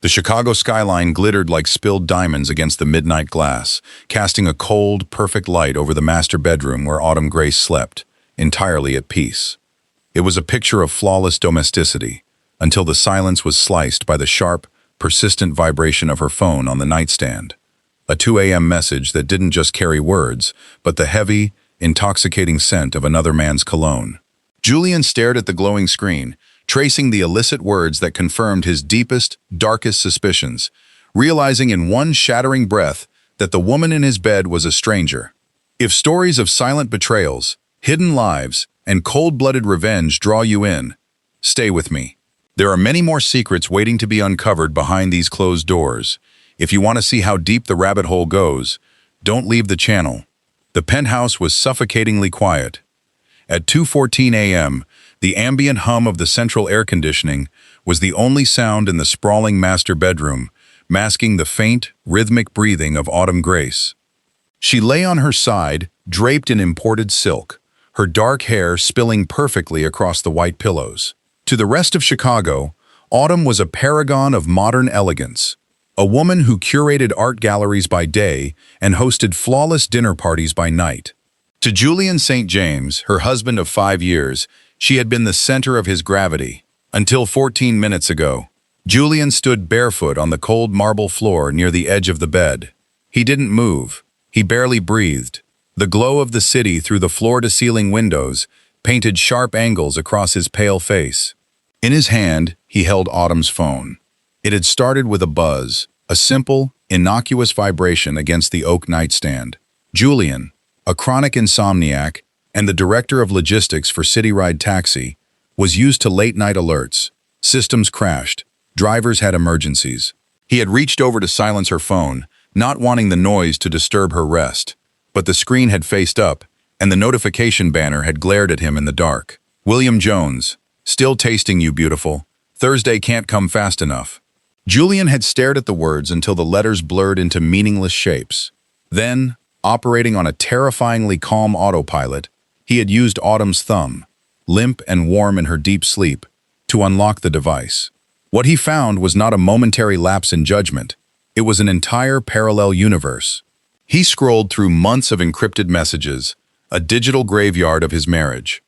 The Chicago skyline glittered like spilled diamonds against the midnight glass, casting a cold, perfect light over the master bedroom where Autumn Grace slept, entirely at peace. It was a picture of flawless domesticity, until the silence was sliced by the sharp, persistent vibration of her phone on the nightstand. A 2 a.m. message that didn't just carry words, but the heavy, intoxicating scent of another man's cologne. Julian stared at the glowing screen, tracing the illicit words that confirmed his deepest, darkest suspicions, realizing in one shattering breath that the woman in his bed was a stranger. If stories of silent betrayals, hidden lives, and cold-blooded revenge draw you in, stay with me. There are many more secrets waiting to be uncovered behind these closed doors. If you want to see how deep the rabbit hole goes, don't leave the channel. The penthouse was suffocatingly quiet. At 2:14 a.m., the ambient hum of the central air conditioning was the only sound in the sprawling master bedroom, masking the faint, rhythmic breathing of Autumn Grace. She lay on her side, draped in imported silk, her dark hair spilling perfectly across the white pillows. To the rest of Chicago, Autumn was a paragon of modern elegance, a woman who curated art galleries by day and hosted flawless dinner parties by night. To Julian St. James, her husband of 5 years, she had been the center of his gravity. Until 14 minutes ago, Julian stood barefoot on the cold marble floor near the edge of the bed. He didn't move. He barely breathed. The glow of the city through the floor-to-ceiling windows painted sharp angles across his pale face. In his hand, he held Autumn's phone. It had started with a buzz, a simple, innocuous vibration against the oak nightstand. Julian, a chronic insomniac and the director of logistics for Cityride Taxi, was used to late-night alerts. Systems crashed. Drivers had emergencies. He had reached over to silence her phone, not wanting the noise to disturb her rest. But the screen had faced up, and the notification banner had glared at him in the dark. William Jones, still tasting you, beautiful. Thursday can't come fast enough. Julian had stared at the words until the letters blurred into meaningless shapes. Then, operating on a terrifyingly calm autopilot, he had used Autumn's thumb, limp and warm in her deep sleep, to unlock the device. What he found was not a momentary lapse in judgment. It was an entire parallel universe. He scrolled through months of encrypted messages, a digital graveyard of his marriage.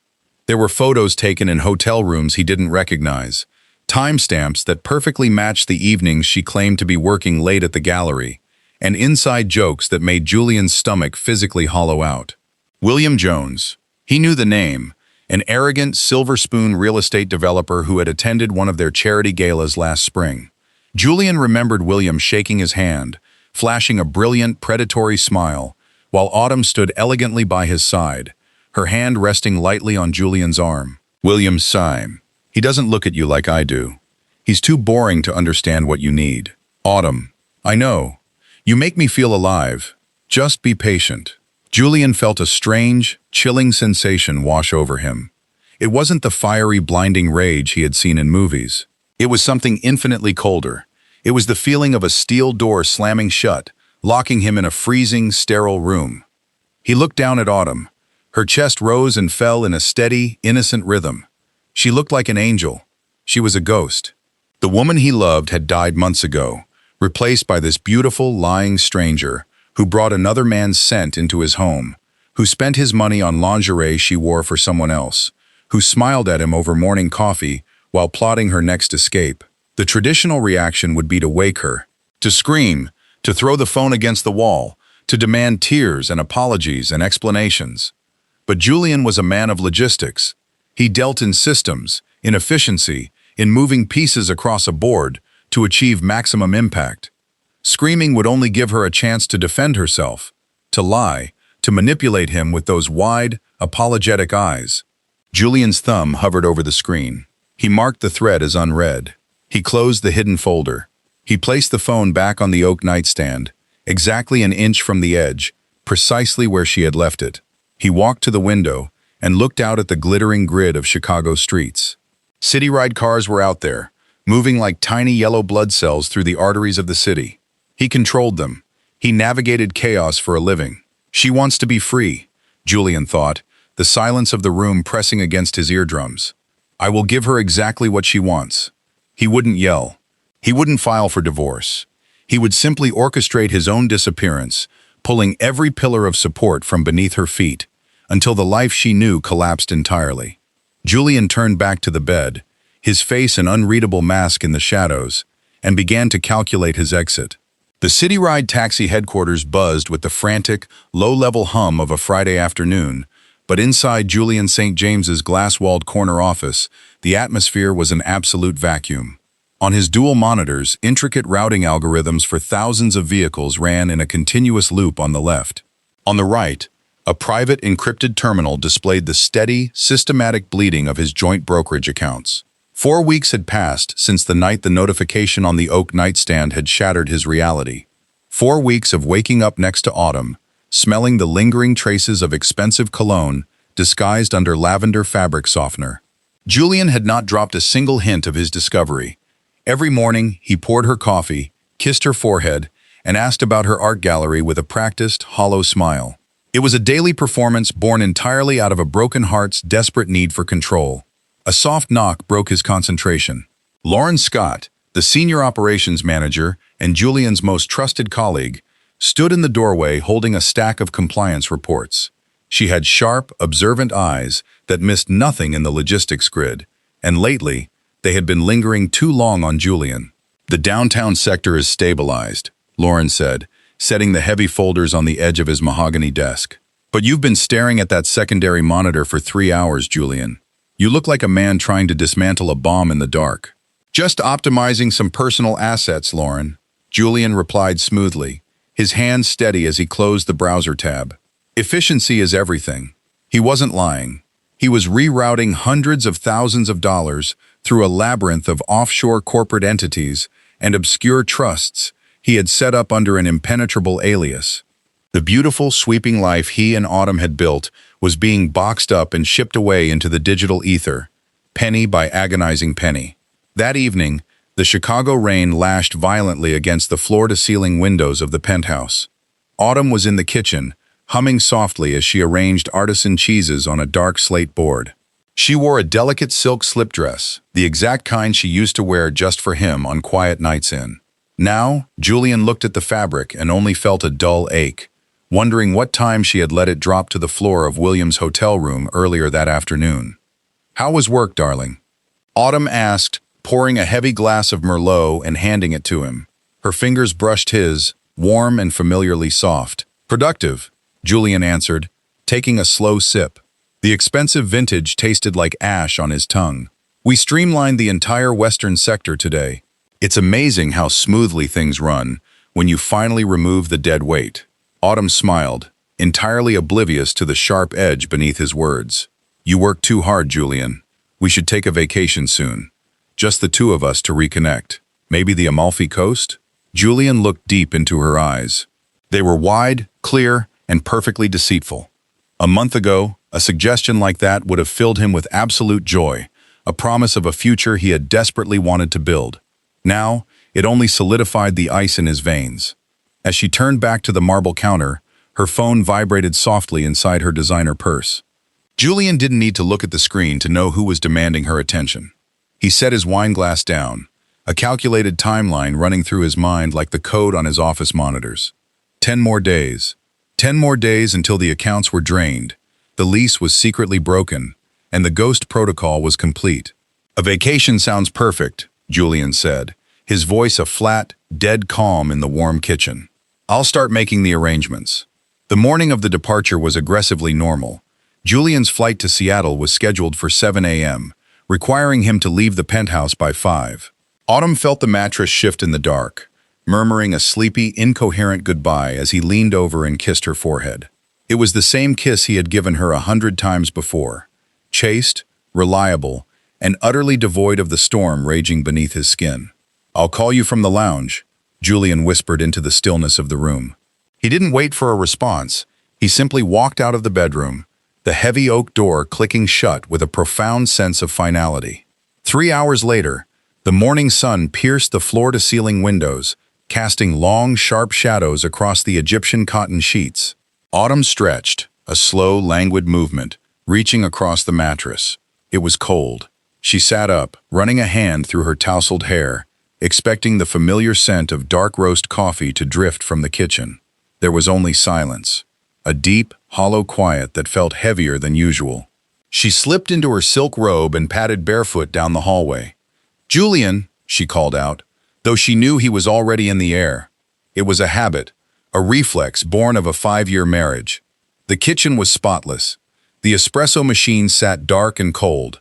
There were photos taken in hotel rooms he didn't recognize, timestamps that perfectly matched the evenings she claimed to be working late at the gallery, and inside jokes that made Julian's stomach physically hollow out. William Jones. He knew the name, an arrogant silver spoon real estate developer who had attended one of their charity galas last spring. Julian remembered William shaking his hand, flashing a brilliant, predatory smile, while Autumn stood elegantly by his side, her hand resting lightly on Julian's arm. William sighed. He doesn't look at you like I do. He's too boring to understand what you need. Autumn. I know. You make me feel alive. Just be patient. Julian felt a strange, chilling sensation wash over him. It wasn't the fiery, blinding rage he had seen in movies. It was something infinitely colder. It was the feeling of a steel door slamming shut, locking him in a freezing, sterile room. He looked down at Autumn. Her chest rose and fell in a steady, innocent rhythm. She looked like an angel. She was a ghost. The woman he loved had died months ago, replaced by this beautiful, lying stranger who brought another man's scent into his home, who spent his money on lingerie she wore for someone else, who smiled at him over morning coffee while plotting her next escape. The traditional reaction would be to wake her, to scream, to throw the phone against the wall, to demand tears and apologies and explanations. But Julian was a man of logistics. He dealt in systems, in efficiency, in moving pieces across a board to achieve maximum impact. Screaming would only give her a chance to defend herself, to lie, to manipulate him with those wide, apologetic eyes. Julian's thumb hovered over the screen. He marked the thread as unread. He closed the hidden folder. He placed the phone back on the oak nightstand, exactly an inch from the edge, precisely where she had left it. He walked to the window and looked out at the glittering grid of Chicago streets. Cityride cars were out there, moving like tiny yellow blood cells through the arteries of the city. He controlled them. He navigated chaos for a living. She wants to be free, Julian thought, the silence of the room pressing against his eardrums. I will give her exactly what she wants. He wouldn't yell. He wouldn't file for divorce. He would simply orchestrate his own disappearance, pulling every pillar of support from beneath her feet, until the life she knew collapsed entirely. Julian turned back to the bed, his face an unreadable mask in the shadows, and began to calculate his exit. The Cityride taxi headquarters buzzed with the frantic, low-level hum of a Friday afternoon, but inside Julian St. James's glass-walled corner office, the atmosphere was an absolute vacuum. On his dual monitors, intricate routing algorithms for thousands of vehicles ran in a continuous loop on the left. On the right, a private encrypted terminal displayed the steady, systematic bleeding of his joint brokerage accounts. 4 weeks had passed since the night the notification on the oak nightstand had shattered his reality. 4 weeks of waking up next to Autumn, smelling the lingering traces of expensive cologne disguised under lavender fabric softener. Julian had not dropped a single hint of his discovery. Every morning, he poured her coffee, kissed her forehead, and asked about her art gallery with a practiced, hollow smile. It was a daily performance born entirely out of a broken heart's desperate need for control. A soft knock broke his concentration. Lauren Scott, the senior operations manager and Julian's most trusted colleague, stood in the doorway holding a stack of compliance reports. She had sharp, observant eyes that missed nothing in the logistics grid, and lately, they had been lingering too long on Julian. "The downtown sector is stabilized," Lauren said, setting the heavy folders on the edge of his mahogany desk. "But you've been staring at that secondary monitor for 3 hours, Julian. You look like a man trying to dismantle a bomb in the dark." "Just optimizing some personal assets, Lauren," Julian replied smoothly, his hands steady as he closed the browser tab. Efficiency is everything. He wasn't lying. He was rerouting hundreds of thousands of dollars through a labyrinth of offshore corporate entities and obscure trusts he had set up under an impenetrable alias. The beautiful, sweeping life he and Autumn had built was being boxed up and shipped away into the digital ether, penny by agonizing penny. That evening, the Chicago rain lashed violently against the floor-to-ceiling windows of the penthouse. Autumn was in the kitchen, humming softly as she arranged artisan cheeses on a dark slate board. She wore a delicate silk slip dress, the exact kind she used to wear just for him on quiet nights in. Now, Julian looked at the fabric and only felt a dull ache, wondering what time she had let it drop to the floor of William's hotel room earlier that afternoon. "How was work, darling?" Autumn asked, pouring a heavy glass of Merlot and handing it to him. Her fingers brushed his, warm and familiarly soft. "Productive," Julian answered, taking a slow sip. The expensive vintage tasted like ash on his tongue. "We streamlined the entire western sector today. It's amazing how smoothly things run when you finally remove the dead weight." Autumn smiled, entirely oblivious to the sharp edge beneath his words. "You work too hard, Julian. We should take a vacation soon. Just the two of us to reconnect. Maybe the Amalfi Coast?" Julian looked deep into her eyes. They were wide, clear, and perfectly deceitful. A month ago, a suggestion like that would have filled him with absolute joy, a promise of a future he had desperately wanted to build. Now, it only solidified the ice in his veins. As she turned back to the marble counter, her phone vibrated softly inside her designer purse. Julian didn't need to look at the screen to know who was demanding her attention. He set his wine glass down, a calculated timeline running through his mind like the code on his office monitors. 10 more days. 10 more days until the accounts were drained, the lease was secretly broken, and the ghost protocol was complete. "A vacation sounds perfect," Julian said, his voice a flat, dead calm in the warm kitchen. "I'll start making the arrangements." The morning of the departure was aggressively normal. Julian's flight to Seattle was scheduled for 7 a.m., requiring him to leave the penthouse by 5. Autumn felt the mattress shift in the dark, murmuring a sleepy, incoherent goodbye as he leaned over and kissed her forehead. It was the same kiss he had given her 100 times before, chaste, reliable, and utterly devoid of the storm raging beneath his skin. "I'll call you from the lounge," Julian whispered into the stillness of the room. He didn't wait for a response. He simply walked out of the bedroom, the heavy oak door clicking shut with a profound sense of finality. 3 hours later, the morning sun pierced the floor-to-ceiling windows, casting long, sharp shadows across the Egyptian cotton sheets. Autumn stretched, a slow, languid movement, reaching across the mattress. It was cold. She sat up, running a hand through her tousled hair, expecting the familiar scent of dark roast coffee to drift from the kitchen. There was only silence, a deep, hollow quiet that felt heavier than usual. She slipped into her silk robe and padded barefoot down the hallway. "Julian," she called out, though she knew he was already in the air. It was a habit, a reflex born of a 5-year marriage. The kitchen was spotless. The espresso machine sat dark and cold.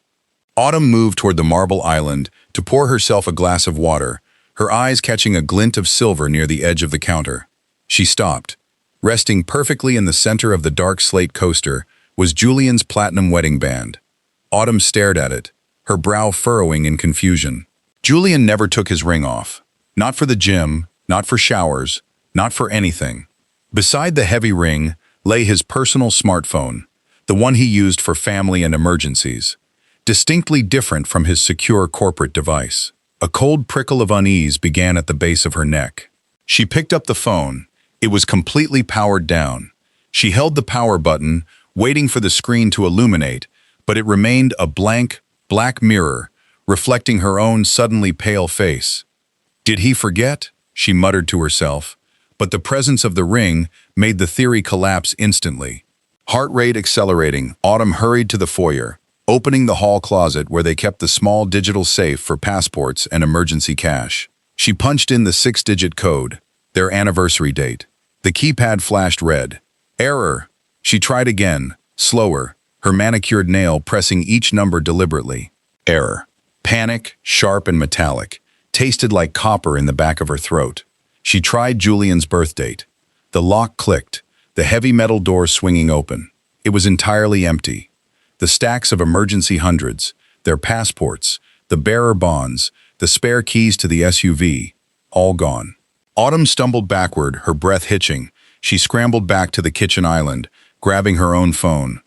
Autumn moved toward the marble island to pour herself a glass of water, her eyes catching a glint of silver near the edge of the counter. She stopped. Resting perfectly in the center of the dark slate coaster was Julian's platinum wedding band. Autumn stared at it, her brow furrowing in confusion. Julian never took his ring off. Not for the gym, not for showers, not for anything. Beside the heavy ring lay his personal smartphone, the one he used for family and emergencies, distinctly different from his secure corporate device. A cold prickle of unease began at the base of her neck. She picked up the phone. It was completely powered down. She held the power button, waiting for the screen to illuminate, but it remained a blank, black mirror, reflecting her own suddenly pale face. "Did he forget?" she muttered to herself, but the presence of the ring made the theory collapse instantly. Heart rate accelerating, Autumn hurried to the foyer, opening the hall closet where they kept the small digital safe for passports and emergency cash. She punched in the 6-digit code, their anniversary date. The keypad flashed red. Error. She tried again, slower, her manicured nail pressing each number deliberately. Error. Panic, sharp and metallic, tasted like copper in the back of her throat. She tried Julian's birth date. The lock clicked, the heavy metal door swinging open. It was entirely empty. The stacks of emergency hundreds, their passports, the bearer bonds, the spare keys to the SUV, all gone. Autumn stumbled backward, her breath hitching. She scrambled back to the kitchen island, grabbing her own phone.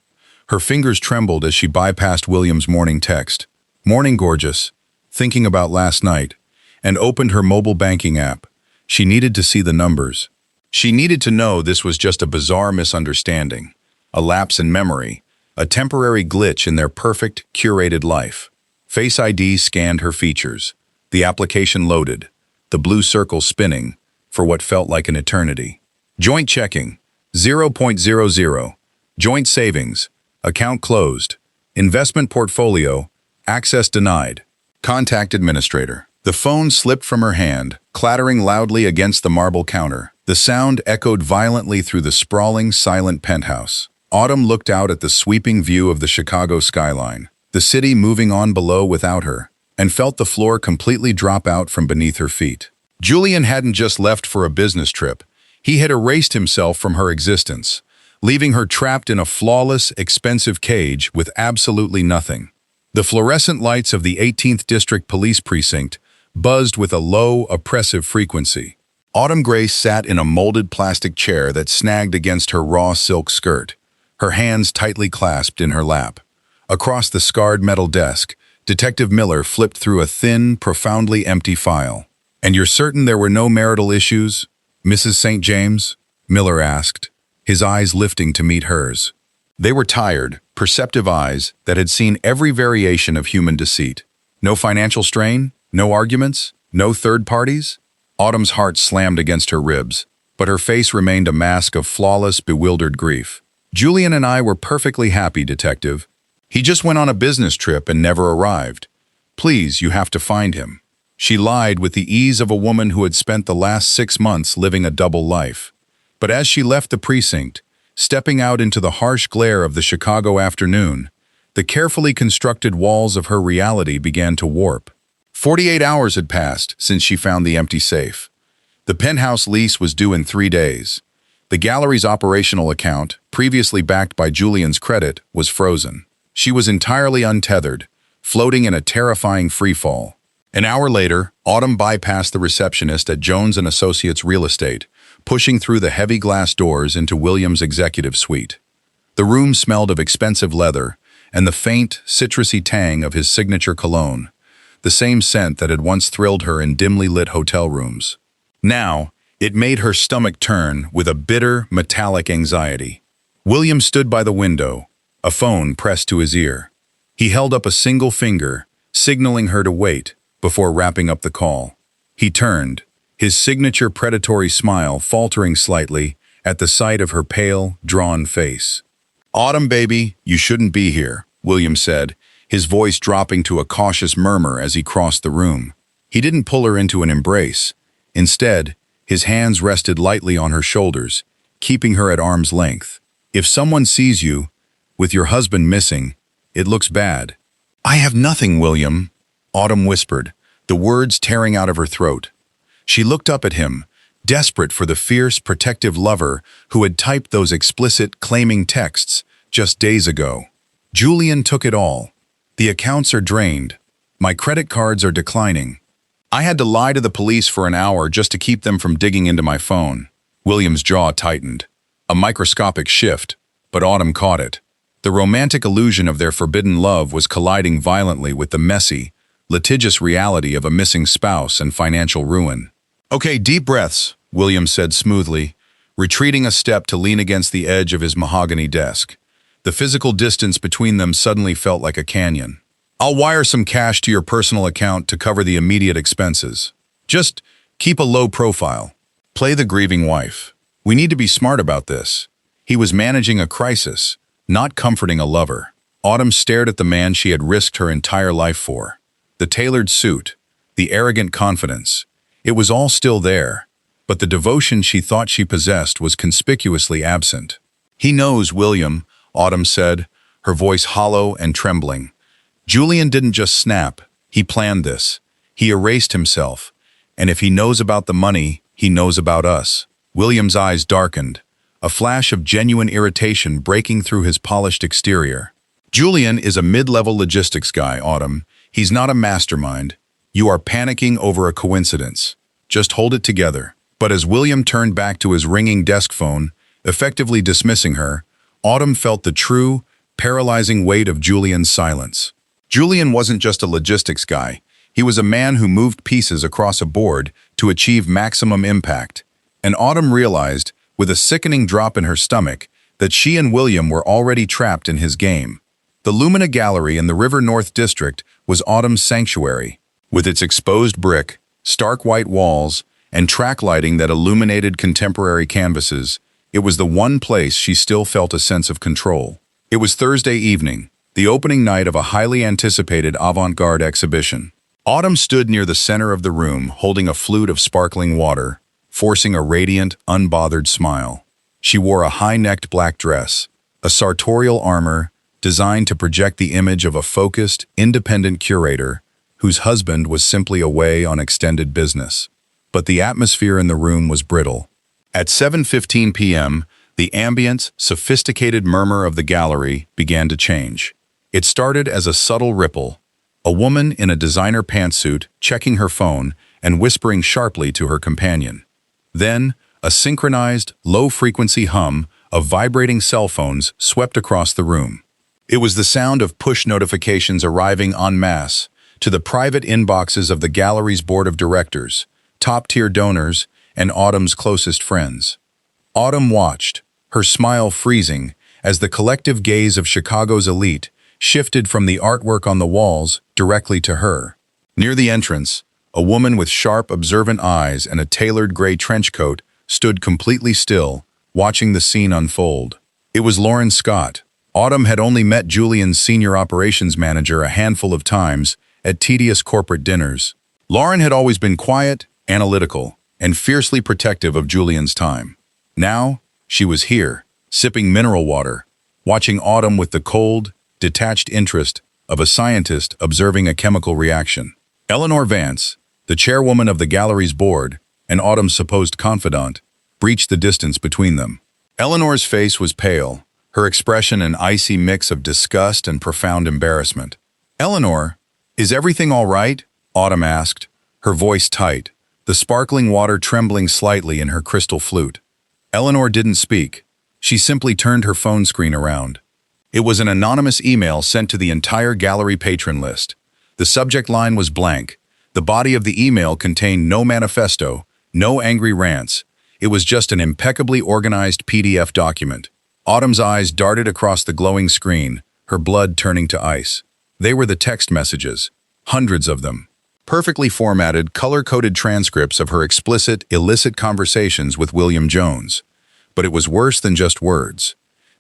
Her fingers trembled as she bypassed William's morning text. "Morning, gorgeous," thinking about last night, and opened her mobile banking app. She needed to see the numbers. She needed to know this was just a bizarre misunderstanding, a lapse in memory, a temporary glitch in their perfect, curated life. Face ID scanned her features. The application loaded, the blue circle spinning for what felt like an eternity. Joint checking, 0.00. Joint savings, account closed. Investment portfolio, access denied. Contact administrator. The phone slipped from her hand, clattering loudly against the marble counter. The sound echoed violently through the sprawling, silent penthouse. Autumn looked out at the sweeping view of the Chicago skyline, the city moving on below without her, and felt the floor completely drop out from beneath her feet. Julian hadn't just left for a business trip. He had erased himself from her existence, leaving her trapped in a flawless, expensive cage with absolutely nothing. The fluorescent lights of the 18th District Police Precinct buzzed with a low, oppressive frequency. Autumn Grace sat in a molded plastic chair that snagged against her raw silk skirt, her hands tightly clasped in her lap. Across the scarred metal desk, Detective Miller flipped through a thin, profoundly empty file. "And you're certain there were no marital issues, Mrs. St. James?" Miller asked, his eyes lifting to meet hers. They were tired, perceptive eyes that had seen every variation of human deceit. No financial strain? No arguments? No third parties? Autumn's heart slammed against her ribs, but her face remained a mask of flawless, bewildered grief. "Julian and I were perfectly happy, Detective. He just went on a business trip and never arrived. Please, you have to find him." She lied with the ease of a woman who had spent the last 6 months living a double life. But as she left the precinct, stepping out into the harsh glare of the Chicago afternoon, the carefully constructed walls of her reality began to warp. 48 hours had passed since she found the empty safe. The penthouse lease was due in 3 days. The gallery's operational account, previously backed by Julian's credit, was frozen. She was entirely untethered, floating in a terrifying freefall. An hour later, Autumn bypassed the receptionist at Jones & Associates Real Estate, pushing through the heavy glass doors into William's executive suite. The room smelled of expensive leather and the faint, citrusy tang of his signature cologne, the same scent that had once thrilled her in dimly lit hotel rooms. Now, it made her stomach turn with a bitter, metallic anxiety. William stood by the window, a phone pressed to his ear. He held up a single finger, signaling her to wait, before wrapping up the call. He turned, his signature predatory smile faltering slightly at the sight of her pale, drawn face. "Autumn, baby, you shouldn't be here," William said, his voice dropping to a cautious murmur as he crossed the room. He didn't pull her into an embrace. Instead, his hands rested lightly on her shoulders, keeping her at arm's length. "If someone sees you, with your husband missing, it looks bad." "I have nothing, William," Autumn whispered, the words tearing out of her throat. She looked up at him, desperate for the fierce, protective lover who had typed those explicit, claiming texts just days ago. "Julian took it all. The accounts are drained. My credit cards are declining. I had to lie to the police for an hour just to keep them from digging into my phone." William's jaw tightened. A microscopic shift, but Autumn caught it. The romantic illusion of their forbidden love was colliding violently with the messy, litigious reality of a missing spouse and financial ruin. "Okay, deep breaths," William said smoothly, retreating a step to lean against the edge of his mahogany desk. The physical distance between them suddenly felt like a canyon. "I'll wire some cash to your personal account to cover the immediate expenses. Just keep a low profile. Play the grieving wife. We need to be smart about this." He was managing a crisis, not comforting a lover. Autumn stared at the man she had risked her entire life for. The tailored suit, the arrogant confidence. It was all still there, but the devotion she thought she possessed was conspicuously absent. "He knows, William," Autumn said, her voice hollow and trembling. "Julian didn't just snap. He planned this. He erased himself. And if he knows about the money, he knows about us." William's eyes darkened, a flash of genuine irritation breaking through his polished exterior. "Julian is a mid-level logistics guy, Autumn. He's not a mastermind. You are panicking over a coincidence. Just hold it together." But as William turned back to his ringing desk phone, effectively dismissing her, Autumn felt the true, paralyzing weight of Julian's silence. Julian wasn't just a logistics guy. He was a man who moved pieces across a board to achieve maximum impact. And Autumn realized, with a sickening drop in her stomach, that she and William were already trapped in his game. The Lumina Gallery in the River North District was Autumn's sanctuary. With its exposed brick, stark white walls, and track lighting that illuminated contemporary canvases, it was the one place she still felt a sense of control. It was Thursday evening, the opening night of a highly anticipated avant-garde exhibition. Autumn stood near the center of the room, holding a flute of sparkling water, forcing a radiant, unbothered smile. She wore a high-necked black dress, a sartorial armor designed to project the image of a focused, independent curator whose husband was simply away on extended business. But the atmosphere in the room was brittle. At 7:15 p.m., the ambient, sophisticated murmur of the gallery began to change. It started as a subtle ripple, a woman in a designer pantsuit checking her phone and whispering sharply to her companion. Then, a synchronized, low-frequency hum of vibrating cell phones swept across the room. It was the sound of push notifications arriving en masse to the private inboxes of the gallery's board of directors, top-tier donors, and Autumn's closest friends. Autumn watched, her smile freezing, as the collective gaze of Chicago's elite shifted from the artwork on the walls directly to her. Near the entrance, a woman with sharp, observant eyes and a tailored gray trench coat stood completely still, watching the scene unfold. It was Lauren Scott. Autumn had only met Julian's senior operations manager a handful of times at tedious corporate dinners. Lauren had always been quiet, analytical, and fiercely protective of Julian's time. Now, she was here, sipping mineral water, watching Autumn with the cold, detached interest of a scientist observing a chemical reaction. Eleanor Vance, the chairwoman of the gallery's board, and Autumn's supposed confidant, breached the distance between them. Eleanor's face was pale, her expression an icy mix of disgust and profound embarrassment. "Eleanor, is everything all right?" Autumn asked, her voice tight, the sparkling water trembling slightly in her crystal flute. Eleanor didn't speak. She simply turned her phone screen around. It was an anonymous email sent to the entire gallery patron list. The subject line was blank. The body of the email contained no manifesto, no angry rants. It was just an impeccably organized PDF document. Autumn's eyes darted across the glowing screen, her blood turning to ice. They were the text messages, hundreds of them. perfectly formatted, color-coded transcripts of her explicit, illicit conversations with William Jones. But it was worse than just words.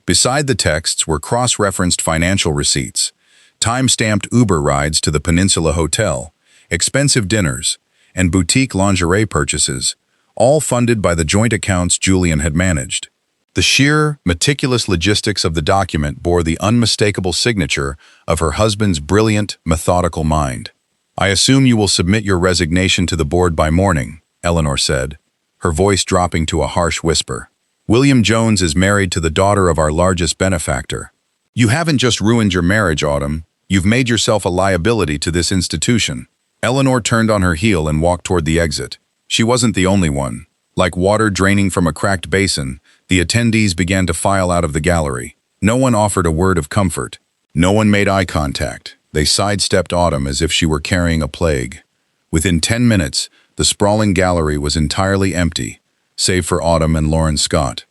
Beside the texts were cross-referenced financial receipts, time-stamped Uber rides to the Peninsula Hotel, expensive dinners, and boutique lingerie purchases, all funded by the joint accounts Julian had managed. The sheer, meticulous logistics of the document bore the unmistakable signature of her husband's brilliant, methodical mind. "I assume you will submit your resignation to the board by morning," Eleanor said, her voice dropping to a harsh whisper. "William Jones is married to the daughter of our largest benefactor. You haven't just ruined your marriage, Autumn. You've made yourself a liability to this institution." Eleanor turned on her heel and walked toward the exit. She wasn't the only one. Like water draining from a cracked basin, the attendees began to file out of the gallery. No one offered a word of comfort. No one made eye contact. They sidestepped Autumn as if she were carrying a plague. Within 10 minutes, the sprawling gallery was entirely empty, save for Autumn and Lauren Scott.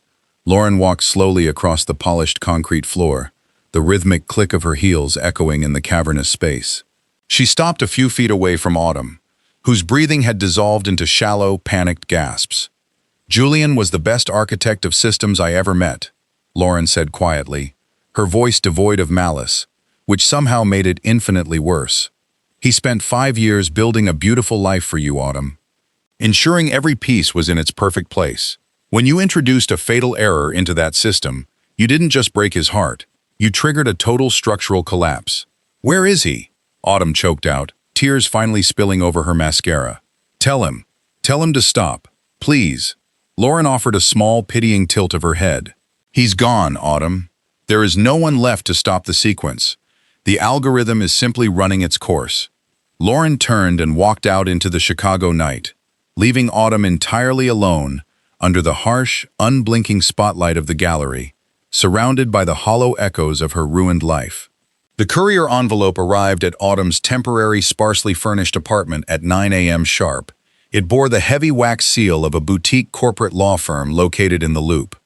Lauren walked slowly across the polished concrete floor, the rhythmic click of her heels echoing in the cavernous space. She stopped a few feet away from Autumn, whose breathing had dissolved into shallow, panicked gasps. "Julian was the best architect of systems I ever met," Lauren said quietly, her voice devoid of malice, which somehow made it infinitely worse. "He spent 5 years building a beautiful life for you, Autumn, ensuring every piece was in its perfect place. When you introduced a fatal error into that system, you didn't just break his heart, you triggered a total structural collapse." "Where is he?" Autumn choked out, tears finally spilling over her mascara. Tell him to stop, please." Lauren offered a small, pitying tilt of her head. "He's gone, Autumn. There is no one left to stop the sequence. The algorithm is simply running its course." Lauren turned and walked out into the Chicago night, leaving Autumn entirely alone under the harsh, unblinking spotlight of the gallery, surrounded by the hollow echoes of her ruined life. The courier envelope arrived at Autumn's temporary, sparsely furnished apartment at 9 a.m. sharp. It bore the heavy wax seal of a boutique corporate law firm located in the Loop.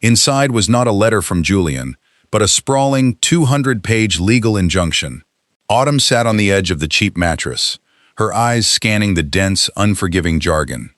Inside was not a letter from Julian, but a sprawling 200-page legal injunction. Autumn sat on the edge of the cheap mattress, her eyes scanning the dense, unforgiving jargon.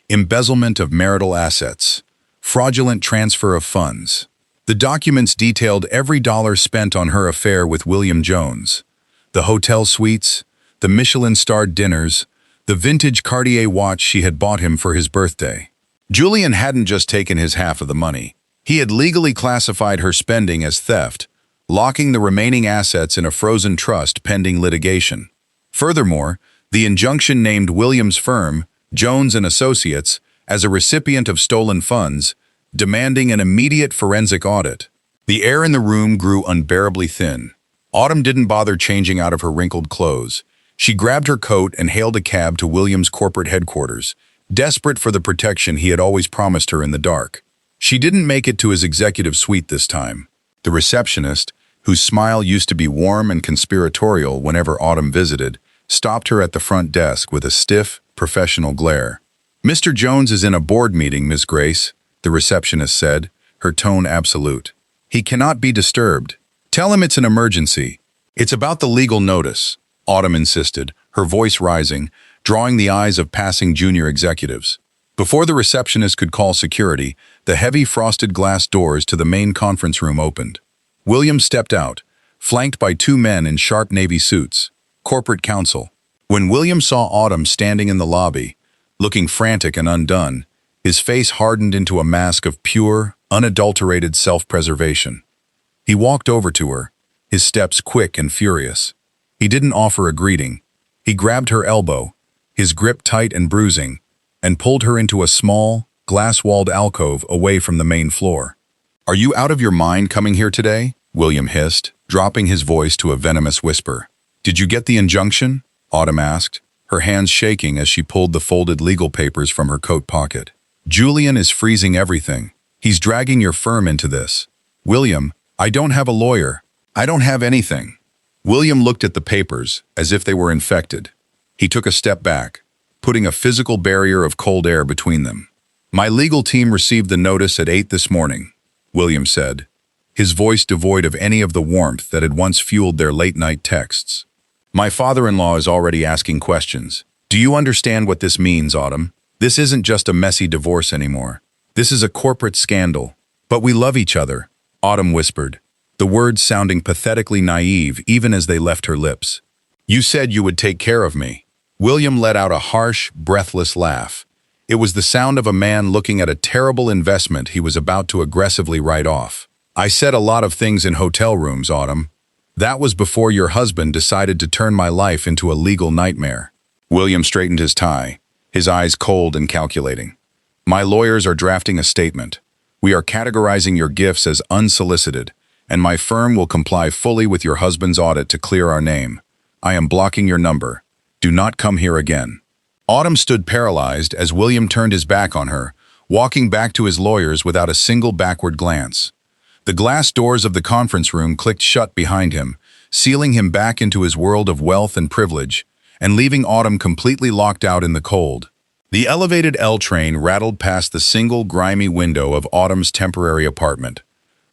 Embezzlement of marital assets, fraudulent transfer of funds. The documents detailed every dollar spent on her affair with William Jones. The hotel suites, the Michelin-starred dinners, the vintage Cartier watch she had bought him for his birthday. Julian hadn't just taken his half of the money. He had legally classified her spending as theft, locking the remaining assets in a frozen trust pending litigation. Furthermore, the injunction named William's firm, Jones and Associates, as a recipient of stolen funds, demanding an immediate forensic audit. The air in the room grew unbearably thin. Autumn didn't bother changing out of her wrinkled clothes. She grabbed her coat and hailed a cab to William's corporate headquarters, desperate for the protection he had always promised her in the dark. She didn't make it to his executive suite this time. The receptionist, whose smile used to be warm and conspiratorial whenever Autumn visited, stopped her at the front desk with a stiff, professional glare. "Mr. Jones is in a board meeting, Miss Grace," the receptionist said, her tone absolute. "He cannot be disturbed. Tell him it's an emergency." "It's about the legal notice," Autumn insisted, her voice rising, drawing the eyes of passing junior executives. Before the receptionist could call security, the heavy frosted glass doors to the main conference room opened. William stepped out, flanked by 2 men in sharp navy suits, corporate counsel. When William saw Autumn standing in the lobby, looking frantic and undone, his face hardened into a mask of pure, unadulterated self-preservation. He walked over to her, his steps quick and furious. He didn't offer a greeting. He grabbed her elbow, his grip tight and bruising, and pulled her into a small, glass-walled alcove away from the main floor. "Are you out of your mind coming here today?" William hissed, dropping his voice to a venomous whisper. "Did you get the injunction?" Autumn asked, her hands shaking as she pulled the folded legal papers from her coat pocket. "Julian is freezing everything. He's dragging your firm into this." "William, I don't have a lawyer. I don't have anything." William looked at the papers as if they were infected. He took a step back, putting a physical barrier of cold air between them. "My legal team received the notice at 8 this morning," William said, his voice devoid of any of the warmth that had once fueled their late-night texts. My father-in-law is already asking questions. Do you understand what this means, Autumn? This isn't just a messy divorce anymore. This is a corporate scandal. But we love each other, Autumn whispered, the words sounding pathetically naive even as they left her lips. You said you would take care of me. William let out a harsh, breathless laugh. It was the sound of a man looking at a terrible investment he was about to aggressively write off. I said a lot of things in hotel rooms, Autumn. That was before your husband decided to turn my life into a legal nightmare. William straightened his tie, his eyes cold and calculating. My lawyers are drafting a statement. We are categorizing your gifts as unsolicited, and my firm will comply fully with your husband's audit to clear our name. I am blocking your number. Do not come here again. Autumn stood paralyzed as William turned his back on her, walking back to his lawyers without a single backward glance. The glass doors of the conference room clicked shut behind him, sealing him back into his world of wealth and privilege, and leaving Autumn completely locked out in the cold. The elevated L train rattled past the single grimy window of Autumn's temporary apartment,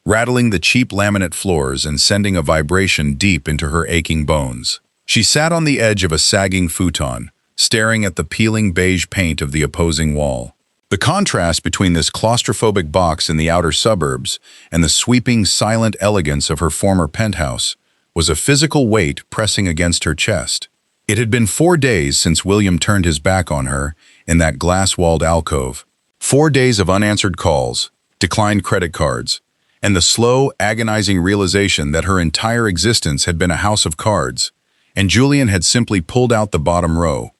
rattling the cheap laminate floors and sending a vibration deep into her aching bones. She sat on the edge of a sagging futon, staring at the peeling beige paint of the opposing wall. The contrast between this claustrophobic box in the outer suburbs and the sweeping, silent elegance of her former penthouse was a physical weight pressing against her chest. It had been 4 days since William turned his back on her in that glass-walled alcove. 4 days of unanswered calls, declined credit cards, and the slow, agonizing realization that her entire existence had been a house of cards, and Julian had simply pulled out the bottom row.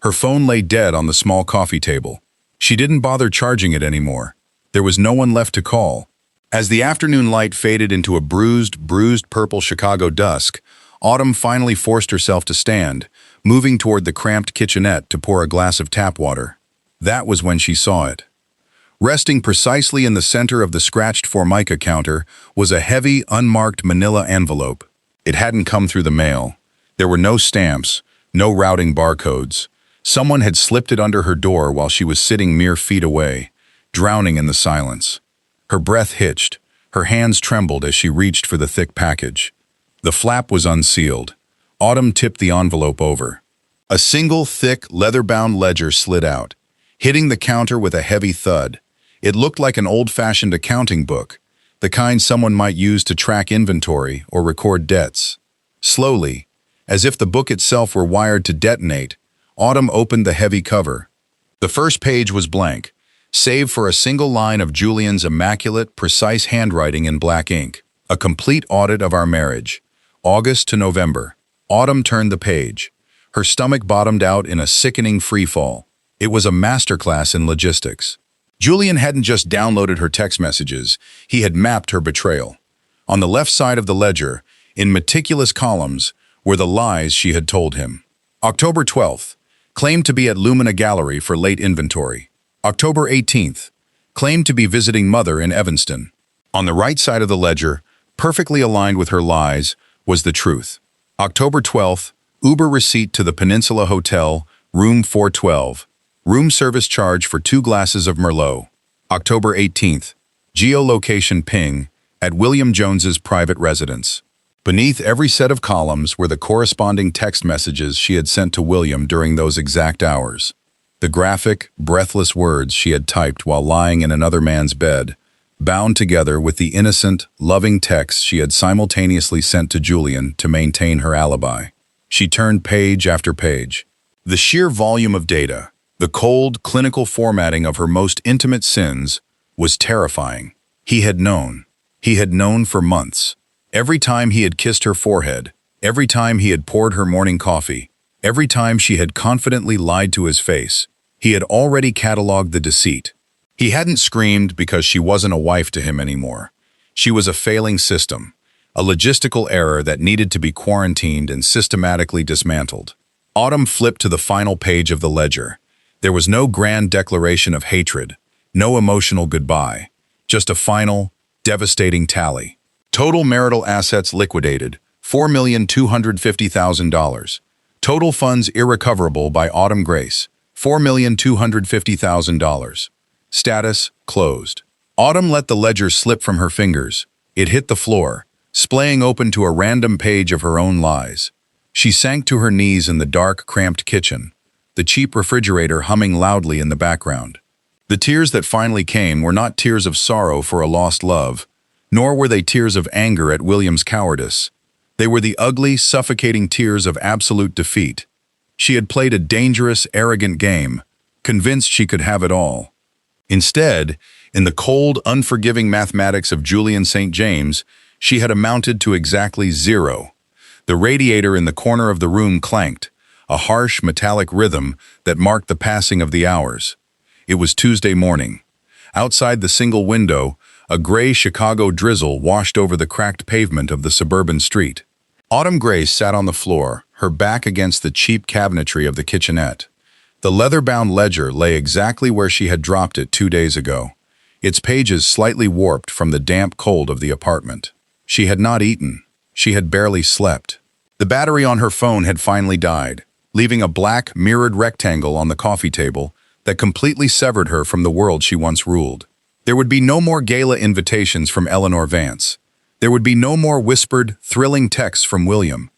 Her phone lay dead on the small coffee table. She didn't bother charging it anymore. There was no one left to call. As the afternoon light faded into a bruised purple Chicago dusk, Autumn finally forced herself to stand, moving toward the cramped kitchenette to pour a glass of tap water. That was when she saw it. Resting precisely in the center of the scratched Formica counter was a heavy, unmarked manila envelope. It hadn't come through the mail. There were no stamps, no routing barcodes. Someone had slipped it under her door while she was sitting mere feet away, drowning in the silence. Her breath hitched, her hands trembled as she reached for the thick package. The flap was unsealed. Autumn tipped the envelope over. A single thick, leather-bound ledger slid out, hitting the counter with a heavy thud. It looked like an old-fashioned accounting book, the kind someone might use to track inventory or record debts. Slowly, as if the book itself were wired to detonate, Autumn opened the heavy cover. The first page was blank, save for a single line of Julian's immaculate, precise handwriting in black ink. A complete audit of our marriage, August to November. Autumn turned the page. Her stomach bottomed out in a sickening freefall. It was a masterclass in logistics. Julian hadn't just downloaded her text messages, he had mapped her betrayal. On the left side of the ledger, in meticulous columns, were the lies she had told him. October 12th. Claimed to be at Lumina Gallery for late inventory. October 18th. Claimed to be visiting mother in Evanston. On the right side of the ledger, perfectly aligned with her lies, was the truth. October 12th. Uber receipt to the Peninsula Hotel, room 412. Room service charge for 2 glasses of Merlot. October 18th. Geolocation ping at William Jones's private residence. Beneath every set of columns were the corresponding text messages she had sent to William during those exact hours. The graphic, breathless words she had typed while lying in another man's bed, bound together with the innocent, loving texts she had simultaneously sent to Julian to maintain her alibi. She turned page after page. The sheer volume of data, the cold, clinical formatting of her most intimate sins, was terrifying. He had known. He had known for months. Every time he had kissed her forehead, every time he had poured her morning coffee, every time she had confidently lied to his face, he had already cataloged the deceit. He hadn't screamed because she wasn't a wife to him anymore. She was a failing system, a logistical error that needed to be quarantined and systematically dismantled. Autumn flipped to the final page of the ledger. There was no grand declaration of hatred, no emotional goodbye, just a final, devastating tally. Total marital assets liquidated, $4,250,000. Total funds irrecoverable by Autumn Grace, $4,250,000. Status, closed. Autumn let the ledger slip from her fingers. It hit the floor, splaying open to a random page of her own lies. She sank to her knees in the dark, cramped kitchen, the cheap refrigerator humming loudly in the background. The tears that finally came were not tears of sorrow for a lost love, nor were they tears of anger at William's cowardice. They were the ugly, suffocating tears of absolute defeat. She had played a dangerous, arrogant game, convinced she could have it all. Instead, in the cold, unforgiving mathematics of Julian St. James, she had amounted to exactly zero. The radiator in the corner of the room clanked, a harsh, metallic rhythm that marked the passing of the hours. It was Tuesday morning. Outside the single window, a gray Chicago drizzle washed over the cracked pavement of the suburban street. Autumn Grace sat on the floor, her back against the cheap cabinetry of the kitchenette. The leather-bound ledger lay exactly where she had dropped it 2 days ago, its pages slightly warped from the damp cold of the apartment. She had not eaten. She had barely slept. The battery on her phone had finally died, leaving a black, mirrored rectangle on the coffee table that completely severed her from the world she once ruled. There would be no more gala invitations from Eleanor Vance. There would be no more whispered, thrilling texts from William.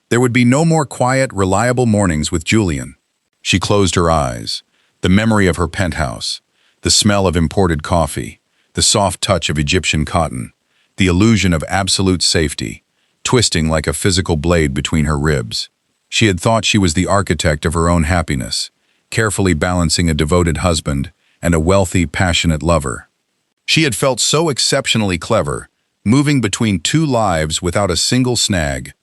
There would be no more quiet, reliable mornings with Julian. She closed her eyes. The memory of her penthouse, the smell of imported coffee, the soft touch of Egyptian cotton, the illusion of absolute safety, twisting like a physical blade between her ribs. She had thought she was the architect of her own happiness, carefully balancing a devoted husband and a wealthy, passionate lover. She had felt so exceptionally clever, moving between two lives without a single snag.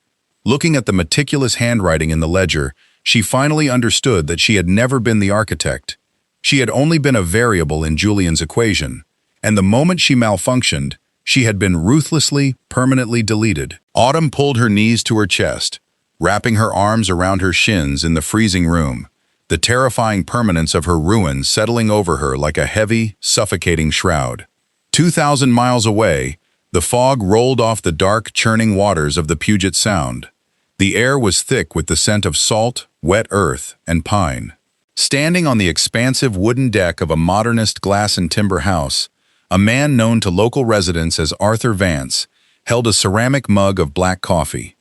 Looking at the meticulous handwriting in the ledger, she finally understood that she had never been the architect. She had only been a variable in Julian's equation, and the moment she malfunctioned, she had been ruthlessly, permanently deleted. Autumn pulled her knees to her chest, wrapping her arms around her shins in the freezing room, the terrifying permanence of her ruin settling over her like a heavy, suffocating shroud. 2,000 miles away, the fog rolled off the dark, churning waters of the Puget Sound. The air was thick with the scent of salt, wet earth, and pine. Standing on the expansive wooden deck of a modernist glass and timber house, a man known to local residents as Arthur Vance held a ceramic mug of black coffee.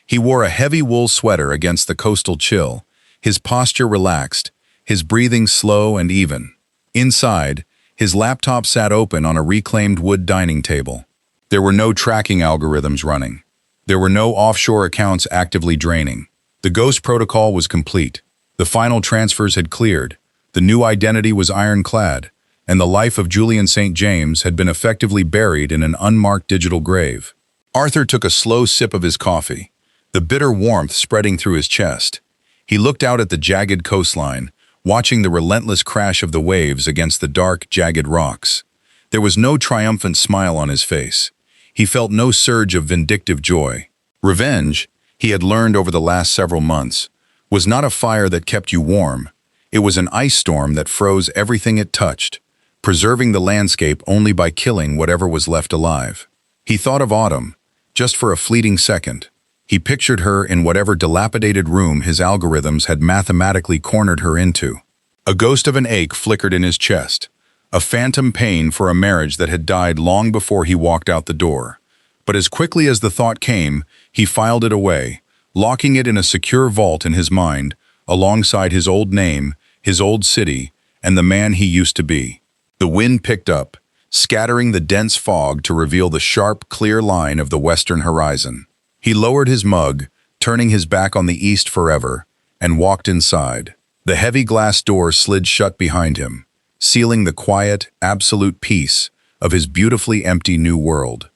He wore a heavy wool sweater against the coastal chill, his posture relaxed, his breathing slow and even. Inside, his laptop sat open on a reclaimed wood dining table. There were no tracking algorithms running. There were no offshore accounts actively draining. The ghost protocol was complete. The final transfers had cleared. The new identity was ironclad, and the life of Julian St. James had been effectively buried in an unmarked digital grave. Arthur took a slow sip of his coffee, the bitter warmth spreading through his chest. He looked out at the jagged coastline, watching the relentless crash of the waves against the dark, jagged rocks. There was no triumphant smile on his face. He felt no surge of vindictive joy. Revenge, he had learned over the last several months, was not a fire that kept you warm. It was an ice storm that froze everything it touched, preserving the landscape only by killing whatever was left alive. He thought of Autumn, just for a fleeting second. He pictured her in whatever dilapidated room his algorithms had mathematically cornered her into. A ghost of an ache flickered in his chest, a phantom pain for a marriage that had died long before he walked out the door. But as quickly as the thought came, he filed it away, locking it in a secure vault in his mind, alongside his old name, his old city, and the man he used to be. The wind picked up, scattering the dense fog to reveal the sharp, clear line of the western horizon. He lowered his mug, turning his back on the east forever, and walked inside. The heavy glass door slid shut behind him, sealing the quiet, absolute peace of his beautifully empty new world.